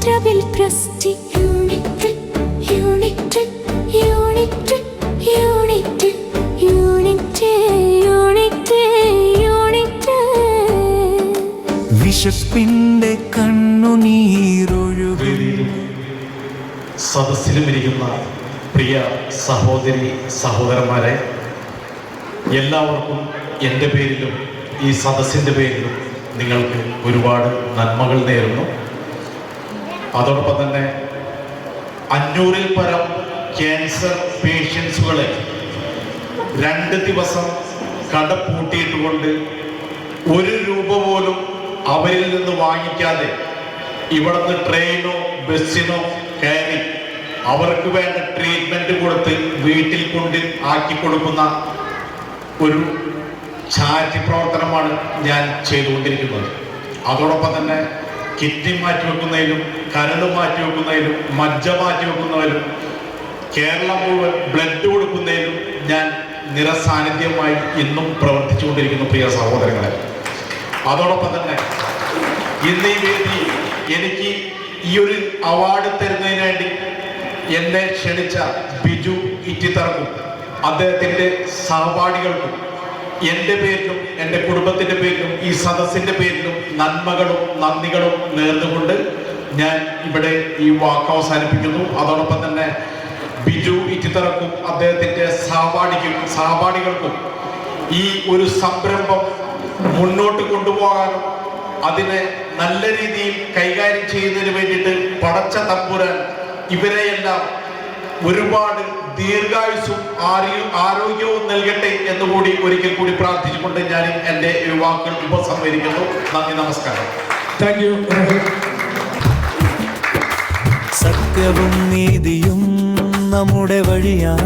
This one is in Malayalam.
Travel Trusty Unit Trip, Unit Trip, Unit Trip, Unit Trip, Unit Trip, Unit Trip. വിശപ്പിന്റെ കണ്ണുനീരൊഴുകും. സദസ്സിലുമിരിക്കുന്ന പ്രിയ സഹോദരി സഹോദരന്മാരെ, എല്ലാവർക്കും എൻ്റെ പേരിലും ഈ സദസ്സിൻ്റെ പേരിലും നിങ്ങൾക്ക് ഒരുപാട് നന്മകൾ നേരുന്നു. അതോടൊപ്പം തന്നെ 500-ൽ പരം ക്യാൻസർ പേഷ്യൻസുകളെ 2 ദിവസം കടപ്പൂട്ടിയിട്ടുകൊണ്ട് 1 രൂപ പോലും അവരിൽ നിന്ന് വാങ്ങിക്കാതെ ഇവിടുന്ന് ട്രെയിനോ ബസ്സിനോ കയറി അവർക്ക് വേണ്ട ട്രീറ്റ്മെൻറ്റ് കൊടുത്ത് വീട്ടിൽ കൊണ്ട് ആക്കി കൊടുക്കുന്ന ഒരു ചാരിറ്റി പ്രവർത്തനമാണ് ഞാൻ ചെയ്തുകൊണ്ടിരിക്കുന്നത്. അതോടൊപ്പം തന്നെ കിഡ്നി മാറ്റിവെക്കുന്നതിലും കരൾ മാറ്റിവെക്കുന്നതിലും മജ്ജ മാറ്റിവെക്കുന്നതിലും കേരളം മുഴുവൻ ബ്ലഡ് കൊടുക്കുന്നതിലും ഞാൻ നിറസാന്നിധ്യമായി ഇന്നും പ്രവർത്തിച്ചുകൊണ്ടിരിക്കുന്നു പ്രിയ സഹോദരങ്ങളെ. അതോടൊപ്പം തന്നെ ഇന്ന് ഈ വേദി എനിക്ക് ഈ ഒരു അവാർഡ് തരുന്നതിന് വേണ്ടി എന്നെ ക്ഷണിച്ച ബിജു ഇറ്റിത്തറക്കും അദ്ദേഹത്തിൻ്റെ സഹപാഠികൾക്കും എൻ്റെ പേരിലും എൻ്റെ കുടുംബത്തിൻ്റെ പേരിലും ഈ സദസ്സിൻ്റെ പേരിലും നന്മകളും നന്ദികളും നേർന്നുകൊണ്ട് ഞാൻ ഇവിടെ ഈ വാക്ക് അവസാനിപ്പിക്കുന്നു. അതോടൊപ്പം തന്നെ ബിജു ഇറ്റിത്തറക്കും അദ്ദേഹത്തിൻ്റെ സഹപാഠികൾക്കും ഈ ഒരു സംരംഭം മുന്നോട്ട് കൊണ്ടുപോകാനും അതിനെ നല്ല രീതിയിൽ കൈകാര്യം ചെയ്യുന്നതിന് വേണ്ടിയിട്ട് പടച്ച തമ്പുരാൻ ഇവരെയെല്ലാം ഒരുപാട് ദീർഘായുസ്സും ആരോഗ്യവും നൽകട്ടെ എന്നുകൂടി ഒരിക്കൽ കൂടി പ്രാർത്ഥിച്ചുകൊണ്ട് ഞാൻ എൻ്റെ വാക്കുകൾ ഉപസംഹരിക്കുന്നു. നന്ദി, നമസ്കാരം. Thank you. സത്യവും നീതിയും നമ്മുടെ വഴിയാണ്.